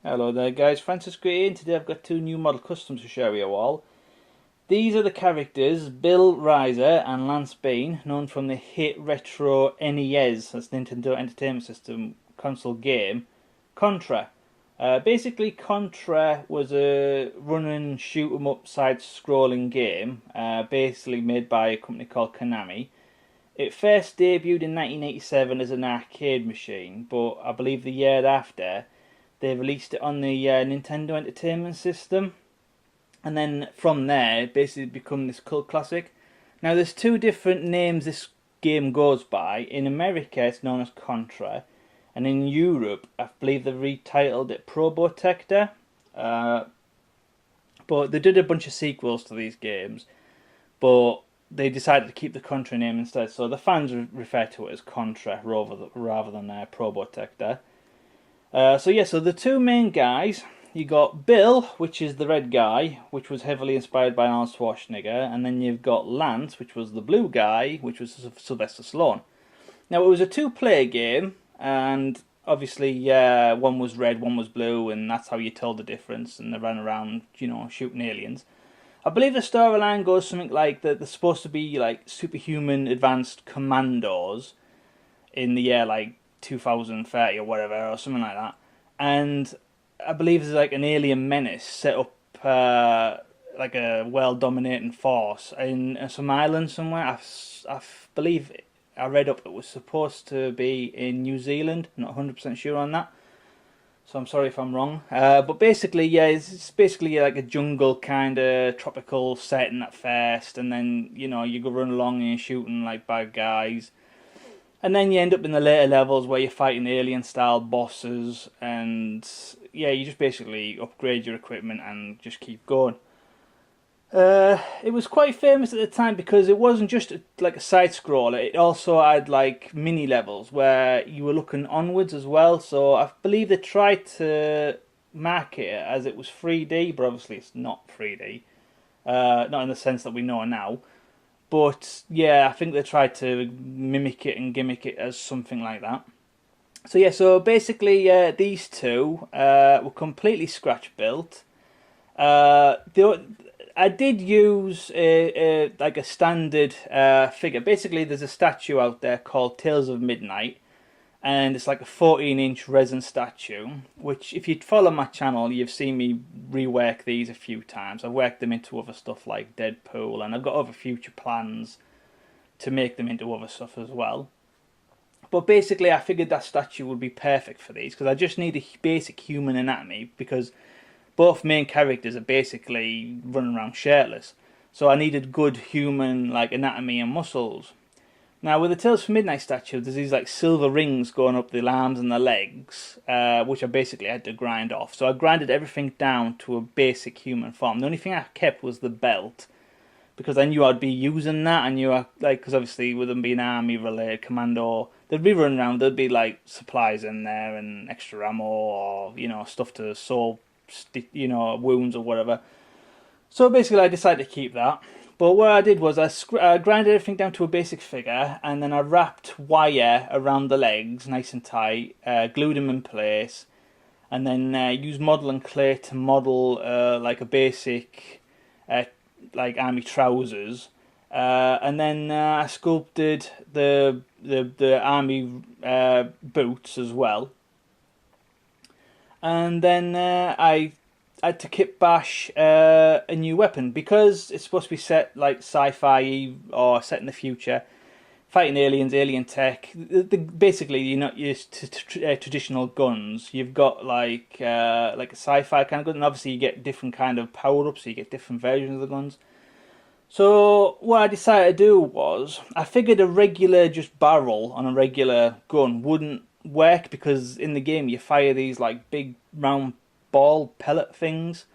Hello there guys, Francis Gray, and today I've got two new model customs to show you all. These are the characters Bill Rizer and Lance Bean, known from the hit retro NES, that's Nintendo Entertainment System console game, Contra. Basically Contra was a run and shoot 'em up side scrolling game, basically made by a company called Konami. It first debuted in 1987 as an arcade machine, but I believe the year after they released it on the Nintendo Entertainment System, and then from there it basically become this cult classic. Now there's two different names this game goes by. In America it's known as Contra, and in Europe I believe they've retitled it Probotector. But they did a bunch of sequels to these games, but they decided to keep the Contra name instead, so the fans refer to it as Contra rather than Probotector. So the two main guys, you got Bill, which is the red guy, which was heavily inspired by Arnold Schwarzenegger, and then you've got Lance, which was the blue guy, which was Sylvester Stallone. Now it was a two-player game, and obviously one was red, one was blue, and that's how you told the difference, and they ran around, shooting aliens. I believe the storyline goes something like that they're supposed to be like superhuman advanced commandos in the year like 2030 or whatever, or something like that. And I believe there's like an alien menace set up like a world dominating force in some island somewhere. I believe I read up it was supposed to be in New Zealand. I'm not 100% sure on that, so I'm sorry if I'm wrong. But basically, yeah, it's basically like a jungle kind of tropical setting at first, and then you go run along and you're shooting like bad guys. And then you end up in the later levels where you're fighting alien-style bosses, and yeah, you just basically upgrade your equipment and just keep going. It was quite famous at the time because it wasn't just like a side-scroller, it also had like mini-levels where you were looking onwards as well, so I believe they tried to market it as it was 3D, but obviously it's not 3D. Not in the sense that we know now. But yeah, I think they tried to mimic it and gimmick it as something like that. So basically, these two were completely scratch built. I did use like a standard figure. Basically, there's a statue out there called Tales of Midnight, and it's like a 14-inch resin statue, which if you follow my channel you've seen me rework these a few times. I've worked them into other stuff like Deadpool, and I've got other future plans to make them into other stuff as well. But basically I figured that statue would be perfect for these because I just need a basic human anatomy, because both main characters are basically running around shirtless, so I needed good human like anatomy and muscles. Now, with the Tales from Midnight statue, there's these like silver rings going up the arms and the legs, which I basically had to grind off. So I grinded everything down to a basic human form. The only thing I kept was the belt, because I knew I'd be using that. I knew because obviously with them being army related, commando, they'd be running around. There'd be like supplies in there and extra ammo, or stuff to sew, wounds or whatever. So basically, I decided to keep that. But what I did was I grinded everything down to a basic figure, and then I wrapped wire around the legs nice and tight, glued them in place, and then used model and clay to model like a basic like army trousers, and then I sculpted the army boots as well, and then I had to kit bash a new weapon because it's supposed to be set like sci-fi or set in the future, fighting aliens, alien tech. Basically, you're not used to traditional guns. You've got like a sci-fi kind of gun, and obviously you get different kind of power-ups, so you get different versions of the guns. So what I decided to do was I figured a regular just barrel on a regular gun wouldn't work, because in the game you fire these like big round ball pellet things.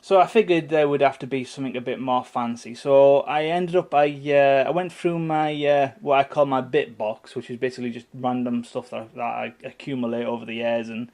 So I figured there would have to be something a bit more fancy. So I ended up I went through my what I call my bit box, which is basically just random stuff that I accumulate over the years, and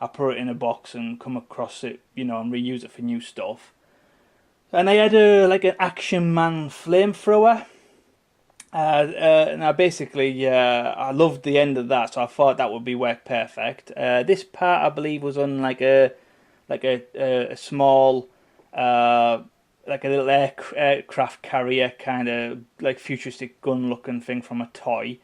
I put it in a box and come across it, and reuse it for new stuff. And I had like an Action Man flamethrower, Now basically, I loved the end of that, so I thought that would be work perfect. This part I believe was on like a small, like a little aircraft carrier kind of like futuristic gun looking thing from a toy.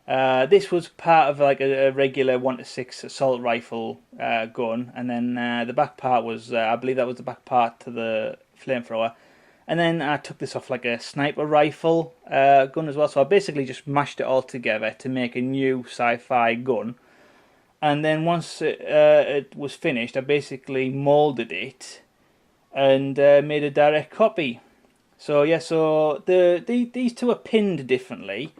This was part of like a regular 1 to 6 assault rifle gun, and then the back part was, I believe that was the back part to the flamethrower. And then I took this off like a sniper rifle gun as well. So I basically just mashed it all together to make a new sci-fi gun. And then once it was finished, I basically molded it and made a direct copy. So yeah, so these two are pinned differently.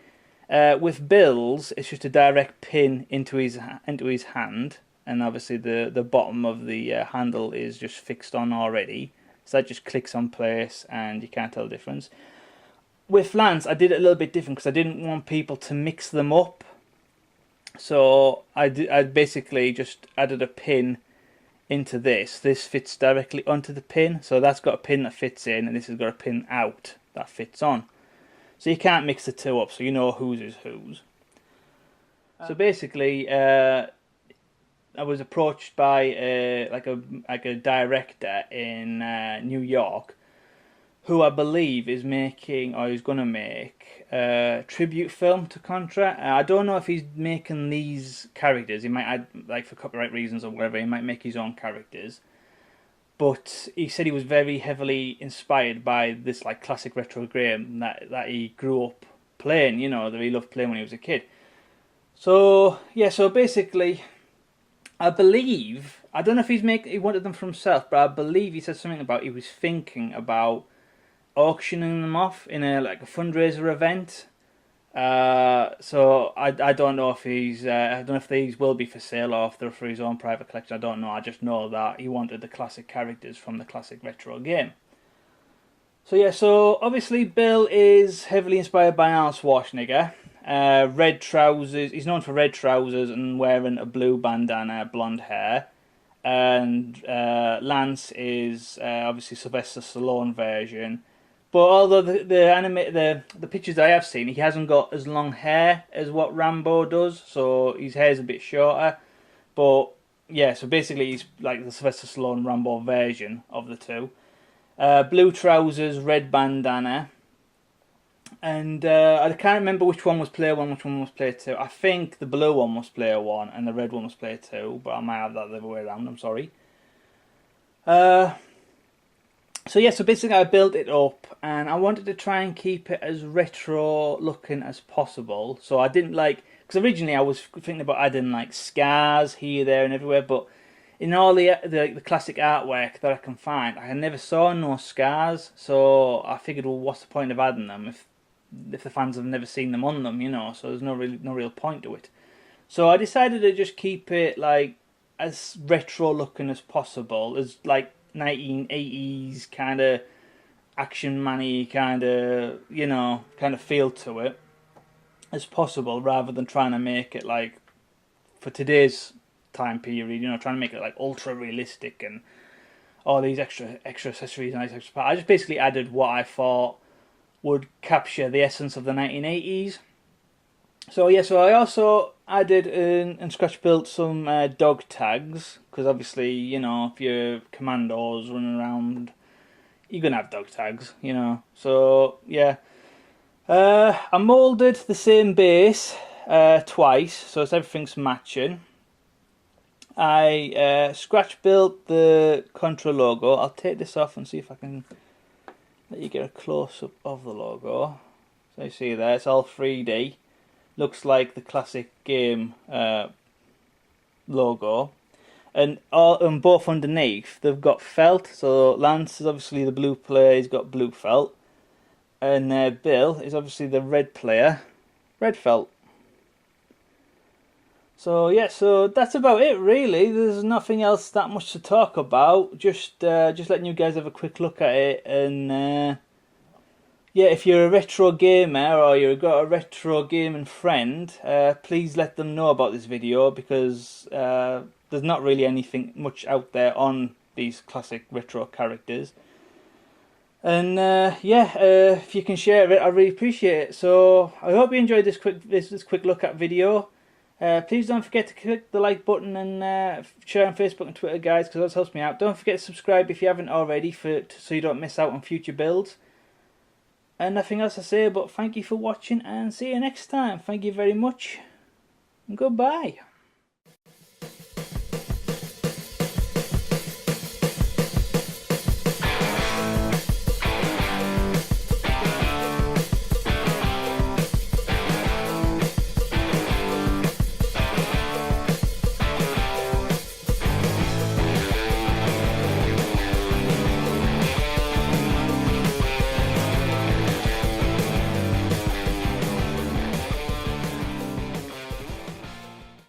With Bill's, it's just a direct pin into his hand, and obviously the bottom of the handle is just fixed on already. So that just clicks on place, and you can't tell the difference. With Lance, I did it a little bit different because I didn't want people to mix them up. So I basically just added a pin into this. This fits directly onto the pin, so that's got a pin that fits in, and this has got a pin out that fits on. So you can't mix the two up, so you know whose is whose. So basically, I was approached by like a director in New York, who I believe is making, or is going to make, a tribute film to Contra. I don't know if he's making these characters. He might add, like for copyright reasons or whatever, he might make his own characters. But he said he was very heavily inspired by this like classic retro game that he grew up playing, you know, that he loved playing when he was a kid. So yeah, so basically, I believe, I don't know if he wanted them for himself, but I believe he said something about he was thinking about auctioning them off in a fundraiser event. So I don't know if I don't know if these will be for sale or if they're for his own private collection. I don't know. I just know that he wanted the classic characters from the classic retro game. So yeah, so obviously Bill is heavily inspired by Arnold Schwarzenegger. Red trousers. He's known for red trousers and wearing a blue bandana, blonde hair. And Lance is obviously Sylvester Stallone version. But although the pictures I have seen, he hasn't got as long hair as what Rambo does, so his hair's a bit shorter. But yeah, so basically he's like the Sylvester Stallone Rambo version of the two. Blue trousers, red bandana. And I can't remember which one was player 1, which one was player 2. I think the blue one was player 1 and the red one was player 2, but I might have that the other way around, I'm sorry. So yeah, so basically I built it up and I wanted to try and keep it as retro looking as possible. So I didn't because originally I was thinking about adding like scars here, there and everywhere, but in all the classic artwork that I can find, I never saw no scars. So I figured, well, what's the point of adding them if the fans have never seen them on them, you know? So there's no real point to it. So I decided to just keep it like as retro looking as possible, as like 1980s kind of action man-y kind of, you know, kind of feel to it as possible, rather than trying to make it like for today's time period, you know, trying to make it like ultra realistic and all these extra accessories and extra parts. I just basically added what I thought would capture the essence of the 1980s. So yeah, so I also added and Scratchbuilt some dog tags, because obviously, you know, if you're Commandos running around, you're gonna have dog tags, you know. So yeah, I moulded the same base twice, so everything's matching. I Scratchbuilt the Contra logo. I'll take this off and see if I can let you get a close up of the logo. So you see there, it's all 3D. Looks like the classic game logo, and both underneath they've got felt. So Lance is obviously the blue player, he's got blue felt, and Bill is obviously the red player, red felt. So yeah, so that's about it really. There's nothing else that much to talk about. Just letting you guys have a quick look at it, and yeah, if you're a retro gamer or you've got a retro gaming friend, please let them know about this video, because there's not really anything much out there on these classic retro characters. And yeah, if you can share it, I really appreciate it. So I hope you enjoyed this quick look at video. Please don't forget to click the like button and share on Facebook and Twitter, guys, because that helps me out. Don't forget to subscribe if you haven't already, so you don't miss out on future builds. And nothing else to say, but thank you for watching and see you next time. Thank you very much and goodbye.